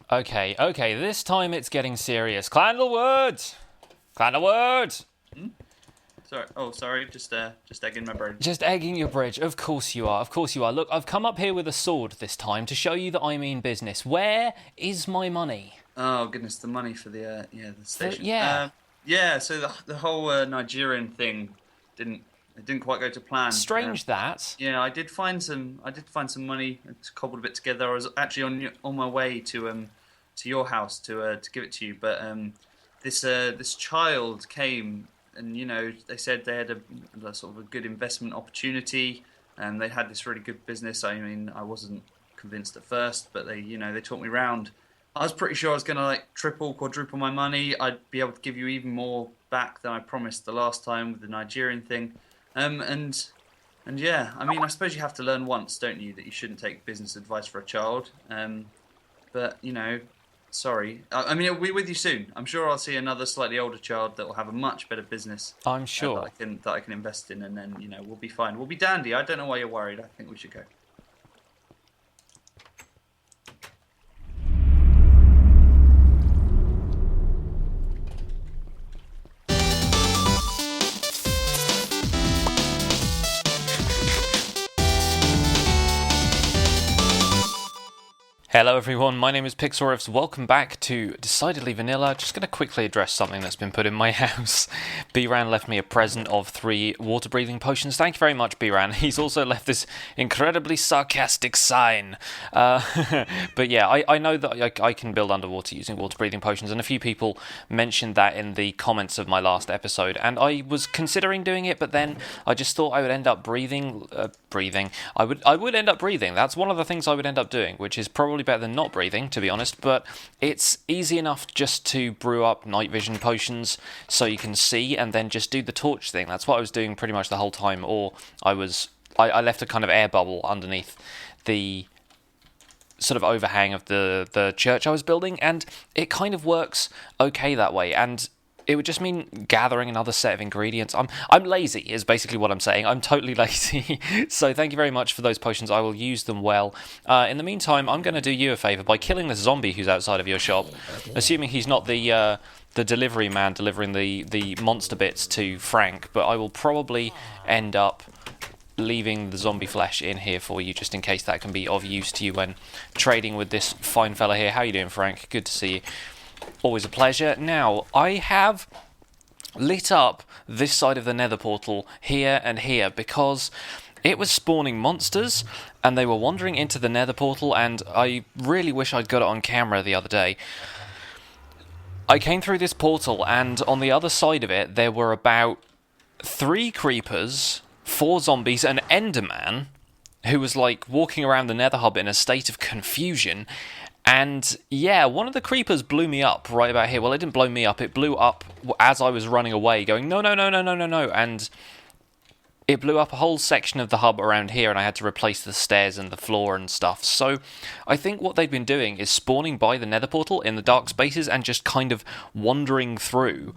Okay, this time it's getting serious. Candlewood! Candlewood! Sorry. Just egging my brain. Just egging your bridge. Of course you are. Look, I've come up here with a sword this time to show you that I mean business. Where is my money? Oh goodness, the money for the station. Yeah. Yeah. So the whole Nigerian thing didn't quite go to plan. Strange that. Yeah, I did find some money. I cobbled a bit together. I was actually on my way to your house to give it to you, but this child came, and they said they had a sort of a good investment opportunity, and they had this really good business. I mean, I wasn't convinced at first, but they talked me round. I was pretty sure I was going to like triple, quadruple my money. I'd be able to give you even more back than I promised the last time with the Nigerian thing. And yeah, I mean, I suppose you have to learn once, don't you, that you shouldn't take business advice for a child. But sorry. I mean, I'll be with you soon. I'm sure I'll see another slightly older child that will have a much better business. I'm sure that I can invest in, and then we'll be fine. We'll be dandy. I don't know why you're worried. I think we should go. Hello everyone, my name is Pixlriffs. Welcome back to Decidedly Vanilla. Just going to quickly address something that's been put in my house. B-Ran left me a present of 3 water-breathing potions. Thank you very much, B-Ran. He's also left this incredibly sarcastic sign. But yeah, I know that I can build underwater using water-breathing potions, and a few people mentioned that in the comments of my last episode, and I was considering doing it, but then I just thought I would end up breathing. I would end up breathing. That's one of the things I would end up doing, which is probably better than not breathing, to be honest, but it's easy enough just to brew up night vision potions so you can see and then just do the torch thing. That's what I was doing pretty much the whole time, or I left a kind of air bubble underneath the sort of overhang of the church I was building, and it kind of works okay that way, and it would just mean gathering another set of ingredients. I'm lazy, is basically what I'm saying. I'm totally lazy. So thank you very much for those potions. I will use them well. In the meantime, I'm going to do you a favour by killing this zombie who's outside of your shop, assuming he's not the delivery man delivering the monster bits to Frank, but I will probably end up leaving the zombie flesh in here for you, just in case that can be of use to you when trading with this fine fella here. How you doing, Frank? Good to see you. Always a pleasure. Now, I have lit up this side of the Nether portal here and here because it was spawning monsters and they were wandering into the Nether portal, and I really wish I'd got it on camera the other day. I came through this portal and on the other side of it there were about 3 creepers, 4 zombies, an enderman who was like walking around the Nether hub in a state of confusion. And yeah, one of the creepers blew me up right about here. Well, it didn't blow me up. It blew up as I was running away, going, no. And it blew up a whole section of the hub around here, and I had to replace the stairs and the floor and stuff. So I think what they've been doing is spawning by the Nether portal in the dark spaces and just kind of wandering through.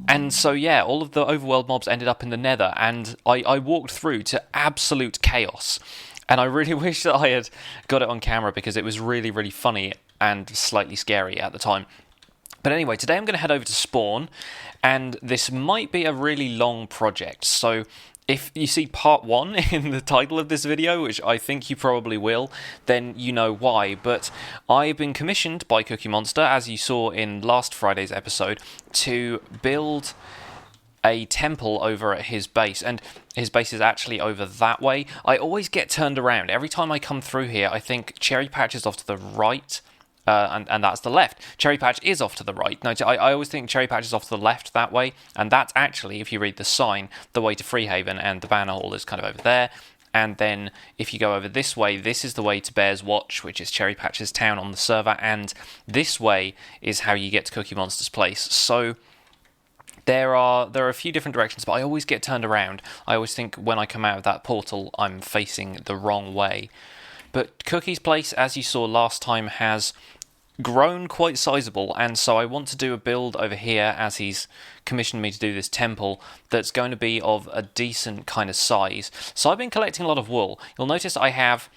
And so, yeah, all of the overworld mobs ended up in the Nether, and I walked through to absolute chaos. And I really wish that I had got it on camera because it was really, really funny and slightly scary at the time. But anyway, today I'm going to head over to spawn, and this might be a really long project. So if you see part 1 in the title of this video, which I think you probably will, then you know why. But I've been commissioned by Cookie Monster, as you saw in last Friday's episode, to build a temple over at his base, and his base is actually over that way. I always get turned around. Every time I come through here, I think Cherry Patch is off to the right, and that's the left. Cherry Patch is off to the right. No, I always think Cherry Patch is off to the left that way, and that's actually, if you read the sign, the way to Freehaven, and the banner hall is kind of over there. And then if you go over this way, this is the way to Bear's Watch, which is Cherry Patch's town on the server, and this way is how you get to Cookie Monster's place. So There are a few different directions, but I always get turned around. I always think when I come out of that portal, I'm facing the wrong way. But Cookie's place, as you saw last time, has grown quite sizable, and so I want to do a build over here, as he's commissioned me to do this temple, that's going to be of a decent kind of size. So I've been collecting a lot of wool. You'll notice I have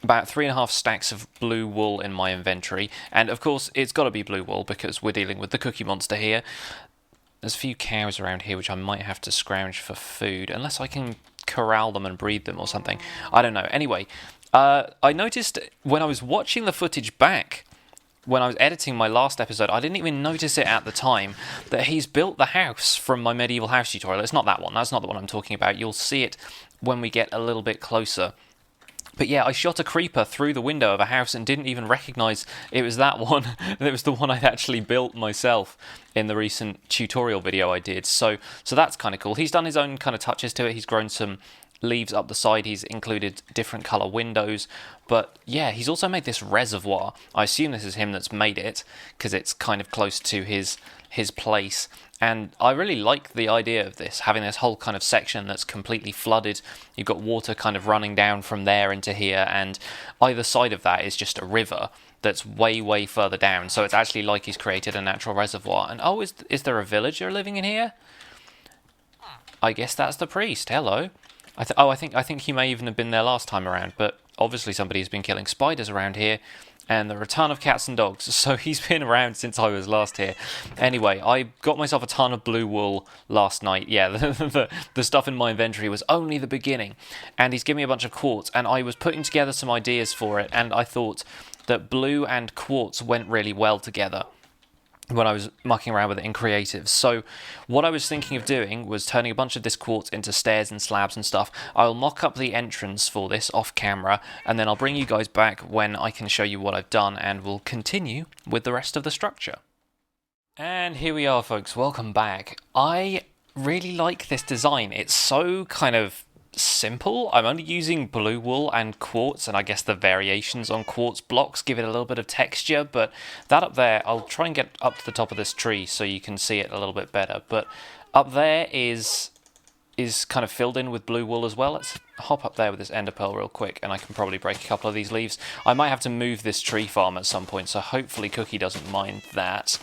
about 3.5 stacks of blue wool in my inventory, and of course it's got to be blue wool because we're dealing with the cookie monster here. There's a few cows around here which I might have to scrounge for food, unless I can corral them and breed them or something. I don't know. Anyway, I noticed when I was watching the footage back, when I was editing my last episode, I didn't even notice it at the time, that he's built the house from my medieval house tutorial. It's not that one. That's not the one I'm talking about. You'll see it when we get a little bit closer. But yeah, I shot a creeper through the window of a house and didn't even recognise it was that one. It was the one I'd actually built myself in the recent tutorial video I did. So that's kind of cool. He's done his own kind of touches to it. He's grown some leaves up the side. He's included different colour windows. But yeah, he's also made this reservoir. I assume this is him that's made it because it's kind of close to his place. And I really like the idea of this, having this whole kind of section that's completely flooded. You've got water kind of running down from there into here, and either side of that is just a river that's way, way further down. So it's actually like he's created a natural reservoir. And oh, is there a villager living in here? I guess that's the priest. Hello. I think he may even have been there last time around, but obviously somebody's been killing spiders around here. And there are a ton of cats and dogs, so he's been around since I was last here. Anyway, I got myself a ton of blue wool last night. Yeah, the stuff in my inventory was only the beginning. And he's given me a bunch of quartz, and I was putting together some ideas for it, and I thought that blue and quartz went really well together when I was mucking around with it in creative. So what I was thinking of doing was turning a bunch of this quartz into stairs and slabs and stuff. I'll mock up the entrance for this off camera, and then I'll bring you guys back when I can show you what I've done, and we'll continue with the rest of the structure. And here we are, folks. Welcome back. I really like this design. It's so kind of simple. I'm only using blue wool and quartz, and I guess the variations on quartz blocks give it a little bit of texture, but that up there, I'll try and get up to the top of this tree so you can see it a little bit better. But up there is kind of filled in with blue wool as well. Let's hop up there with this ender pearl real quick, and I can probably break a couple of these leaves. I might have to move this tree farm at some point, so hopefully Cookie doesn't mind that.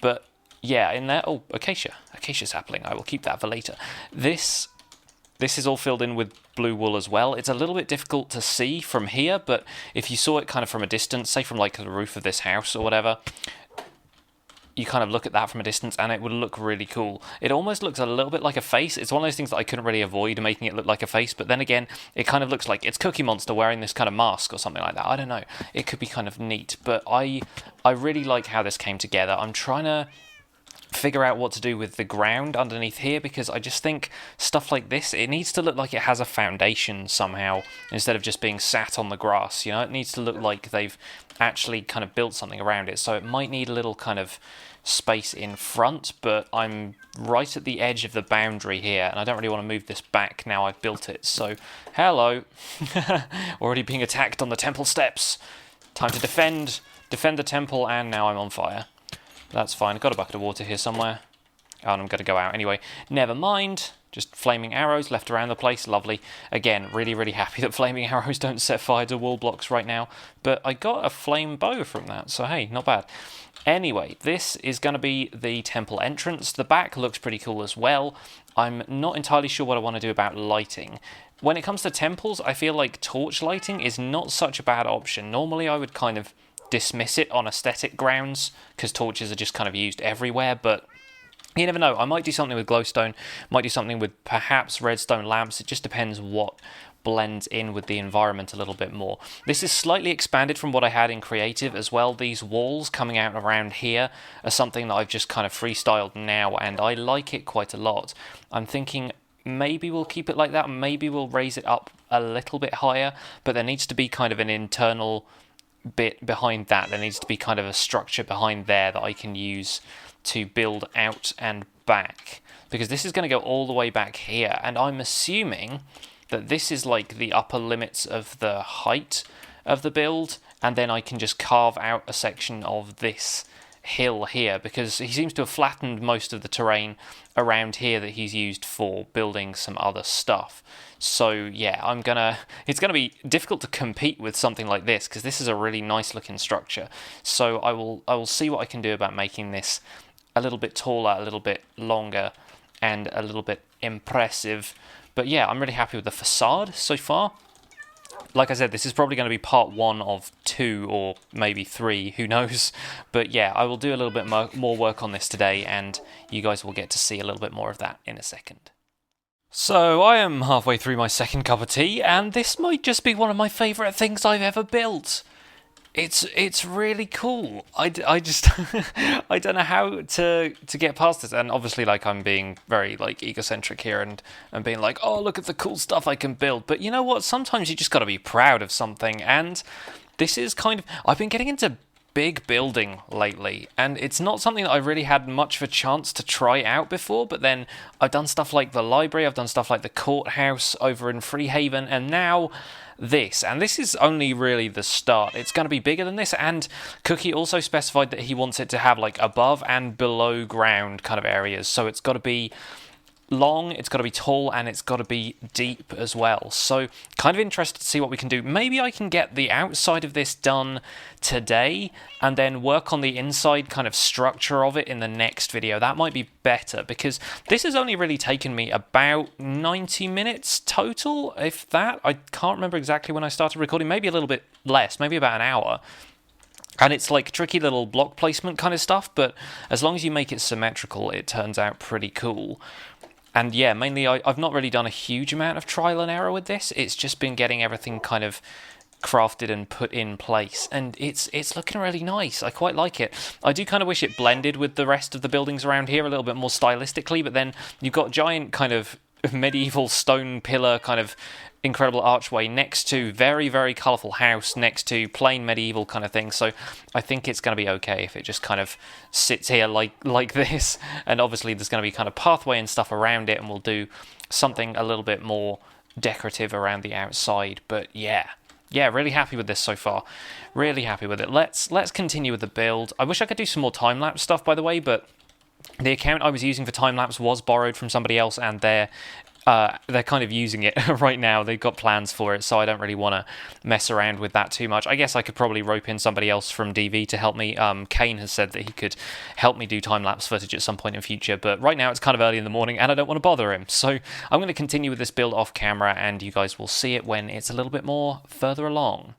But yeah, in there, oh, acacia sapling. I will keep that for later. This is all filled in with blue wool as well. It's a little bit difficult to see from here, but if you saw it kind of from a distance, say from like the roof of this house or whatever, you kind of look at that from a distance and it would look really cool. It almost looks a little bit like a face. It's one of those things that I couldn't really avoid making it look like a face, but then again, it kind of looks like it's Cookie Monster wearing this kind of mask or something like that. I don't know. It could be kind of neat, but I really like how this came together. I'm trying to figure out what to do with the ground underneath here, because I just think stuff like this, it needs to look like it has a foundation somehow instead of just being sat on the grass. You know, it needs to look like they've actually kind of built something around it. So it might need a little kind of space in front, but I'm right at the edge of the boundary here, and I don't really want to move this back now I've built it. So hello. Already being attacked on the temple steps. Time to defend the temple, and now I'm on fire. That's fine. I've got a bucket of water here somewhere. Oh, and I'm going to go out anyway. Never mind. Just flaming arrows left around the place. Lovely. Again, really, really happy that flaming arrows don't set fire to wall blocks right now. But I got a flame bow from that, so hey, not bad. Anyway, this is going to be the temple entrance. The back looks pretty cool as well. I'm not entirely sure what I want to do about lighting. When it comes to temples, I feel like torch lighting is not such a bad option. Normally, I would kind of dismiss it on aesthetic grounds because torches are just kind of used everywhere, but you never know. I might do something with glowstone, might do something with perhaps redstone lamps. It just depends what blends in with the environment a little bit more. This is slightly expanded from what I had in creative as well. These walls coming out around here are something that I've just kind of freestyled now, and I like it quite a lot. I'm thinking maybe we'll keep it like that, maybe we'll raise it up a little bit higher, but there needs to be kind of an internal bit behind that. There needs to be kind of a structure behind there that I can use to build out and back, because this is going to go all the way back here, and I'm assuming that this is like the upper limits of the height of the build, and then I can just carve out a section of this hill here, because he seems to have flattened most of the terrain around here that he's used for building some other stuff. So yeah, it's gonna be difficult to compete with something like this, because this is a really nice looking structure. So I will see what I can do about making this a little bit taller, a little bit longer, and a little bit impressive. But yeah, I'm really happy with the facade so far. like I said, this is probably going to be part 1 of 2 or maybe 3, who knows. But yeah, I will do a little bit more work on this today, and you guys will get to see a little bit more of that in a second. So I am halfway through my second cup of tea, and this might just be one of my favourite things I've ever built. It's really cool. I just I don't know how to get past this, and obviously like I'm being very like egocentric here and being like, oh, look at the cool stuff I can build. But you know what? Sometimes you just got to be proud of something, and this is kind of, I've been getting into big building lately, and it's not something that I really had much of a chance to try out before, but then I've done stuff like the library, I've done stuff like the courthouse over in Freehaven, and now this. And this is only really the start. It's going to be bigger than this, and Cookie also specified that he wants it to have like above and below ground kind of areas, so it's got to be long, it's got to be tall, and it's got to be deep as well. So kind of interested to see what we can do. Maybe I can get the outside of this done today and then work on the inside kind of structure of it in the next video. That might be better, because this has only really taken me about 90 minutes total, if that. I can't remember exactly when I started recording, maybe a little bit less, maybe about an hour. And it's like tricky little block placement kind of stuff, but as long as you make it symmetrical, it turns out pretty cool. And yeah, mainly I've not really done a huge amount of trial and error with this. It's just been getting everything kind of crafted and put in place, and it's looking really nice. I quite like it. I do kind of wish it blended with the rest of the buildings around here a little bit more stylistically, but then you've got giant kind of medieval stone pillar kind of incredible archway next to very, very colourful house next to plain medieval kind of thing. So I think it's going to be okay if it just kind of sits here like this. And obviously there's going to be kind of pathway and stuff around it, and we'll do something a little bit more decorative around the outside. But yeah, really happy with this so far. Really happy with it. Let's continue with the build. I wish I could do some more time-lapse stuff, by the way, but the account I was using for time-lapse was borrowed from somebody else, and they're kind of using it right now. They've got plans for it, so I don't really want to mess around with that too much. I guess I could probably rope in somebody else from DV to help me. Kane has said that he could help me do time-lapse footage at some point in future, but right now it's kind of early in the morning and I don't want to bother him. So I'm going to continue with this build off camera, and you guys will see it when it's a little bit more further along.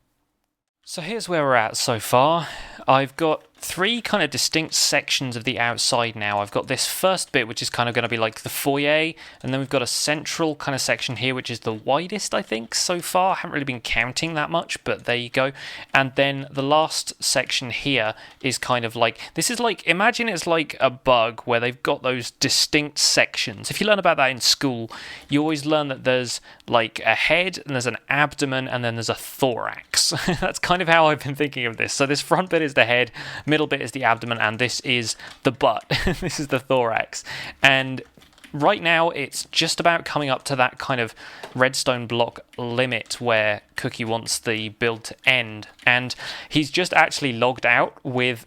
So here's where we're at so far. I've got 3 kind of distinct sections of the outside now. I've got this first bit, which is kind of going to be like the foyer, and then we've got a central kind of section here, which is the widest, I think, so far. I haven't really been counting that much, but there you go. And then the last section here is kind of like, this is like, imagine it's like a bug where they've got those distinct sections. If you learn about that in school, you always learn that there's like a head, and there's an abdomen, and then there's a thorax. That's kind of how I've been thinking of this. So this front bit is the head, middle bit is the abdomen, and this is the butt. This is the thorax. And right now it's just about coming up to that kind of redstone block limit where Cookie wants the build to end, and he's just actually logged out with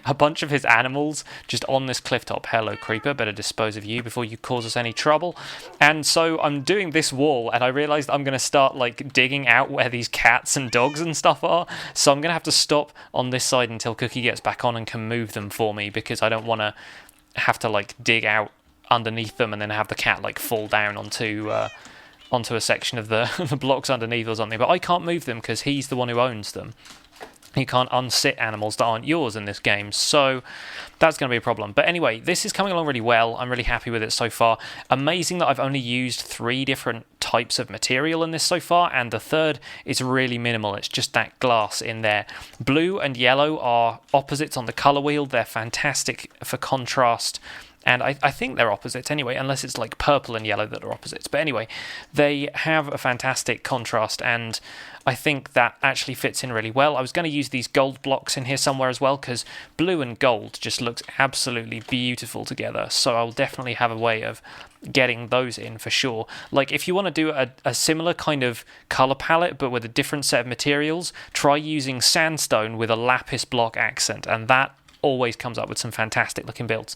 a bunch of his animals just on this cliff top. Hello, creeper, better dispose of you before you cause us any trouble. And so I'm doing this wall, and I realized I'm going to start like digging out where these cats and dogs and stuff are, so I'm going to have to stop on this side until Cookie gets back on and can move them for me, because I don't want to have to like dig out underneath them and then have the cat like fall down onto a section of the, the blocks underneath or something. But I can't move them because he's the one who owns them. You can't unsit animals that aren't yours in this game, so that's going to be a problem. But anyway, this is coming along really well. I'm really happy with it so far. Amazing that I've only used 3 different types of material in this so far, and the third is really minimal. It's just that glass in there. Blue and yellow are opposites on the colour wheel. They're fantastic for contrast. And I think they're opposites anyway, unless it's like purple and yellow that are opposites. But anyway, they have a fantastic contrast, and I think that actually fits in really well. I was going to use these gold blocks in here somewhere as well, because blue and gold just looks absolutely beautiful together. So I'll definitely have a way of getting those in for sure. Like if you want to do a similar kind of colour palette but with a different set of materials, try using sandstone with a lapis block accent, and that always comes up with some fantastic looking builds.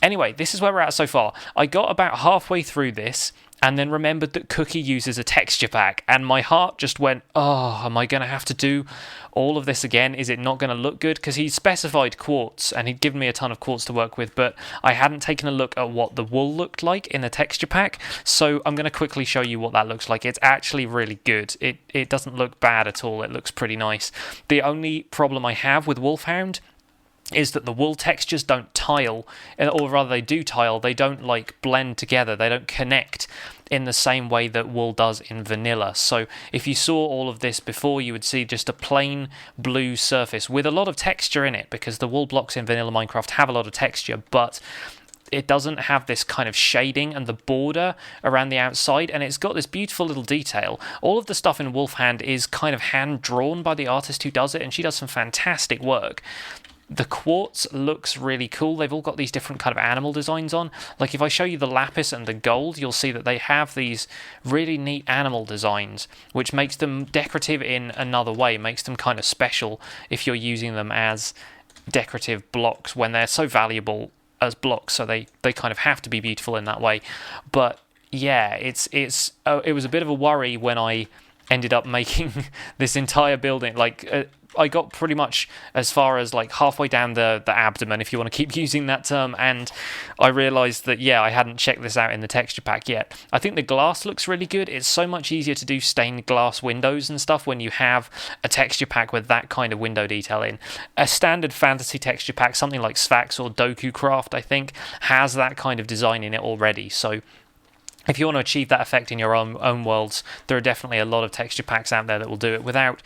Anyway, this is where we're at so far. I got about halfway through this, and then remembered that Cookie uses a texture pack, and my heart just went, oh, am I going to have to do all of this again? Is it not going to look good? Because he specified quartz, and he'd given me a ton of quartz to work with, but I hadn't taken a look at what the wool looked like in the texture pack, so I'm going to quickly show you what that looks like. It's actually really good. It doesn't look bad at all. It looks pretty nice. The only problem I have with Wolfhound is that the wool textures don't tile, or rather they do tile, they don't like blend together, they don't connect in the same way that wool does in vanilla. So if you saw all of this before, you would see just a plain blue surface with a lot of texture in it, because the wool blocks in vanilla Minecraft have a lot of texture, but it doesn't have this kind of shading and the border around the outside, and it's got this beautiful little detail. All of the stuff in Wolfhand is kind of hand drawn by the artist who does it, and she does some fantastic work. The quartz looks really cool. They've all got these different kind of animal designs on. Like if I show you the lapis and the gold, you'll see that they have these really neat animal designs, which makes them decorative in another way, makes them kind of special if you're using them as decorative blocks when they're so valuable as blocks, so they kind of have to be beautiful in that way. But yeah, it was a bit of a worry when I ended up making this entire building. I got pretty much as far as like halfway down the abdomen, if you want to keep using that term, and I realised that, yeah, I hadn't checked this out in the texture pack yet. I think the glass looks really good. It's so much easier to do stained glass windows and stuff when you have a texture pack with that kind of window detail in. A standard fantasy texture pack, something like Sphax or Doku Craft, I think, has that kind of design in it already. So if you want to achieve that effect in your own worlds, there are definitely a lot of texture packs out there that will do it without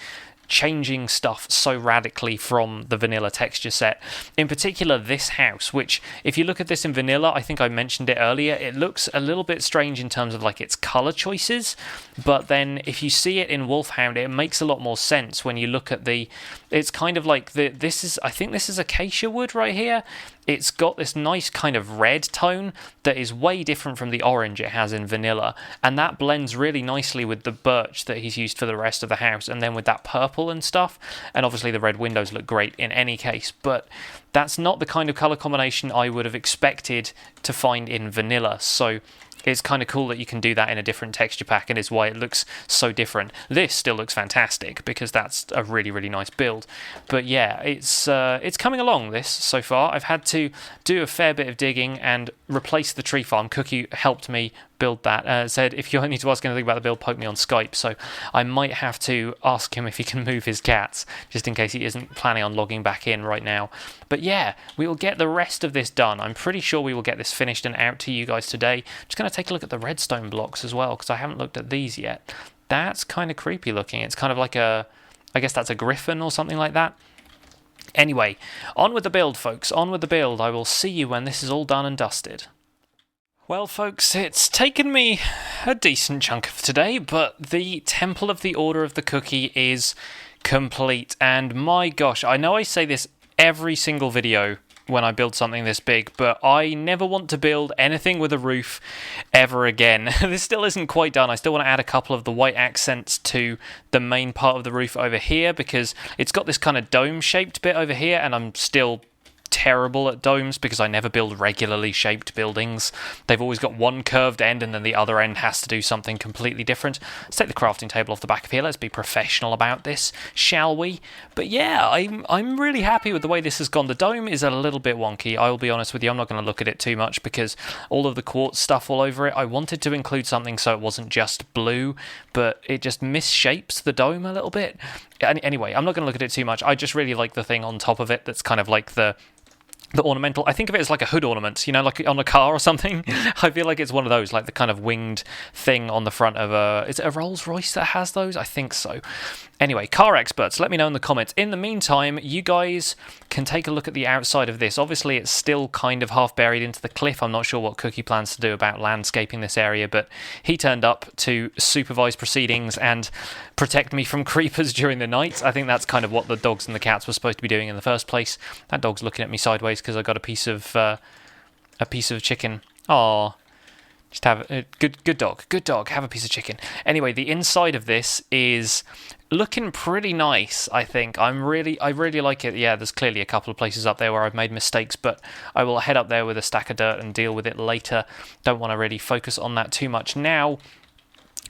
changing stuff so radically from the vanilla texture set. In particular, this house, which if you look at this in vanilla, I think I mentioned it earlier, it looks a little bit strange in terms of like its color choices, but then if you see it in Wolfhound, it makes a lot more sense when you look at it's kind of like I think this is acacia wood right here. It's got this nice kind of red tone that is way different from the orange it has in vanilla, and that blends really nicely with the birch that he's used for the rest of the house, and then with that purple and stuff. And obviously the red windows look great in any case, but that's not the kind of color combination I would have expected to find in vanilla. So it's kind of cool that you can do that in a different texture pack, and is why it looks so different. This still looks fantastic because that's a really, really nice build. But yeah, it's coming along, this, so far. I've had to do a fair bit of digging and replace the tree farm. Cookie helped me build that. Said, if you need to ask anything about the build, poke me on Skype. So I might have to ask him if he can move his cats, just in case he isn't planning on logging back in right now. But yeah, we will get the rest of this done. I'm pretty sure we will get this finished and out to you guys today. Just going to take a look at the redstone blocks as well, because I haven't looked at these yet. That's kind of creepy looking. It's kind of like I guess that's a griffin or something like that. Anyway, on with the build, folks. On with the build. I will see you when this is all done and dusted. Well, folks, it's taken me a decent chunk of today, but the Temple of the Order of the Cookie is complete. And my gosh, I know I say this every single video when I build something this big, but I never want to build anything with a roof ever again. This still isn't quite done. I still want to add a couple of the white accents to the main part of the roof over here, because it's got this kind of dome-shaped bit over here, and I'm still terrible at domes because I never build regularly shaped buildings. They've always got one curved end and then the other end has to do something completely different. Let's take the crafting table off the back of here. Let's be professional about this, shall we? But yeah, I'm really happy with the way this has gone. The dome is a little bit wonky, I will be honest with you. I'm not going to look at it too much because all of the quartz stuff all over it. I wanted to include something so it wasn't just blue, but it just misshapes the dome a little bit. Anyway, I'm not going to look at it too much. I just really like the thing on top of it that's kind of like the ornamental. I think of it as like a hood ornament, you know, like on a car or something. I feel like it's one of those, like the kind of winged thing on the front of is it a Rolls Royce that has those? I think so. Anyway, car experts, let me know in the comments. In the meantime, you guys can take a look at the outside of this. Obviously, it's still kind of half buried into the cliff. I'm not sure what Cookie plans to do about landscaping this area, but he turned up to supervise proceedings and protect me from creepers during the night. I think that's kind of what the dogs and the cats were supposed to be doing in the first place. That dog's looking at me sideways because I got a piece of chicken. Aww. Just have a good dog. Have a piece of chicken. Anyway, the inside of this is looking pretty nice, I think. I really like it. Yeah, there's clearly a couple of places up there where I've made mistakes, but I will head up there with a stack of dirt and deal with it later. Don't want to really focus on that too much now.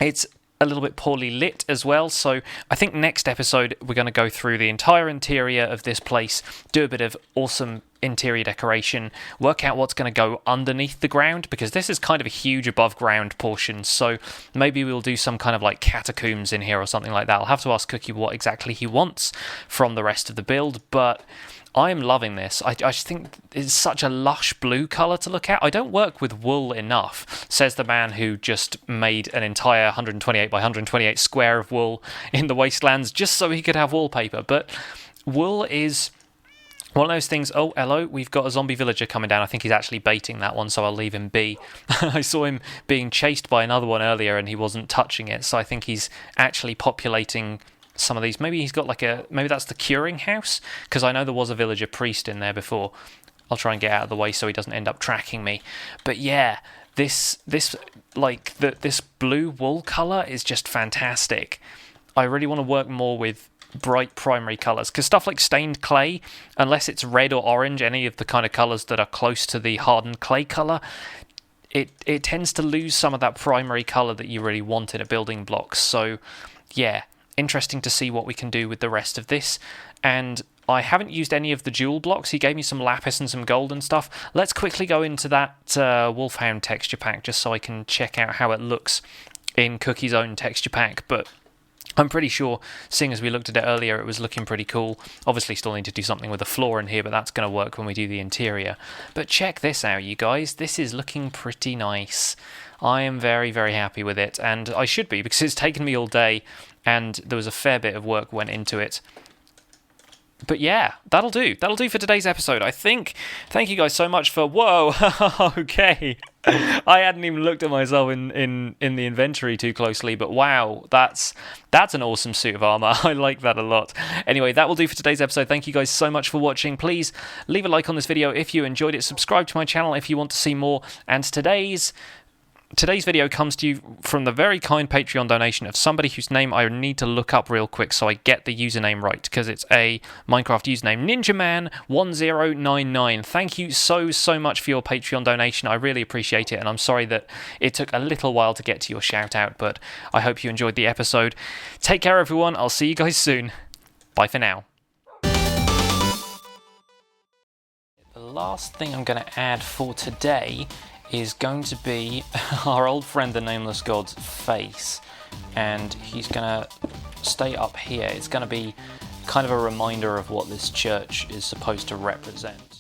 It's a little bit poorly lit as well, so I think next episode we're going to go through the entire interior of this place, do a bit of awesome interior decoration, work out what's going to go underneath the ground, because this is kind of a huge above ground portion, so maybe we'll do some kind of like catacombs in here or something like that. I'll have to ask Cookie what exactly he wants from the rest of the build, but I am loving this. I just think it's such a lush blue colour to look at. I don't work with wool enough, says the man who just made an entire 128 by 128 square of wool in the wastelands just so he could have wallpaper. But wool is one of those things. Oh, hello, we've got a zombie villager coming down. I think he's actually baiting that one, so I'll leave him be. I saw him being chased by another one earlier and he wasn't touching it, so I think he's actually populating some of these. Maybe he's got maybe that's the curing house, because I know there was a villager priest in there before. I'll try and get out of the way so he doesn't end up tracking me. But yeah, this blue wool colour is just fantastic. I really want to work more with bright primary colours, because stuff like stained clay, unless it's red or orange, any of the kind of colours that are close to the hardened clay colour, it tends to lose some of that primary colour that you really want in a building block. So yeah, interesting to see what we can do with the rest of this. And I haven't used any of the jewel blocks. He gave me some lapis and some gold and stuff. Let's quickly go into that Wolfhound texture pack just so I can check out how it looks in Cookie's own texture pack. But I'm pretty sure, seeing as we looked at it earlier, it was looking pretty cool. Obviously still need to do something with the floor in here, but that's going to work when we do the interior. But check this out, you guys. This is looking pretty nice. I am very, very happy with it, and I should be, because it's taken me all day and there was a fair bit of work went into it. But yeah, that'll do for today's episode, I think. Thank you guys so much for... Whoa, okay. I hadn't even looked at myself in the inventory too closely, but wow, that's an awesome suit of armor. I like that a lot. Anyway, that will do for today's episode. Thank you guys so much for watching. Please leave a like on this video if you enjoyed it. Subscribe to my channel if you want to see more. And Today's video comes to you from the very kind Patreon donation of somebody whose name I need to look up real quick so I get the username right, because it's a Minecraft username, NinjaMan1099. Thank you so much for your Patreon donation. I really appreciate it, and I'm sorry that it took a little while to get to your shout out, but I hope you enjoyed the episode. Take care, everyone. I'll see you guys soon. Bye for now. The last thing I'm going to add for today is going to be our old friend the Nameless God's face, and he's gonna stay up here. It's gonna be kind of a reminder of what this church is supposed to represent.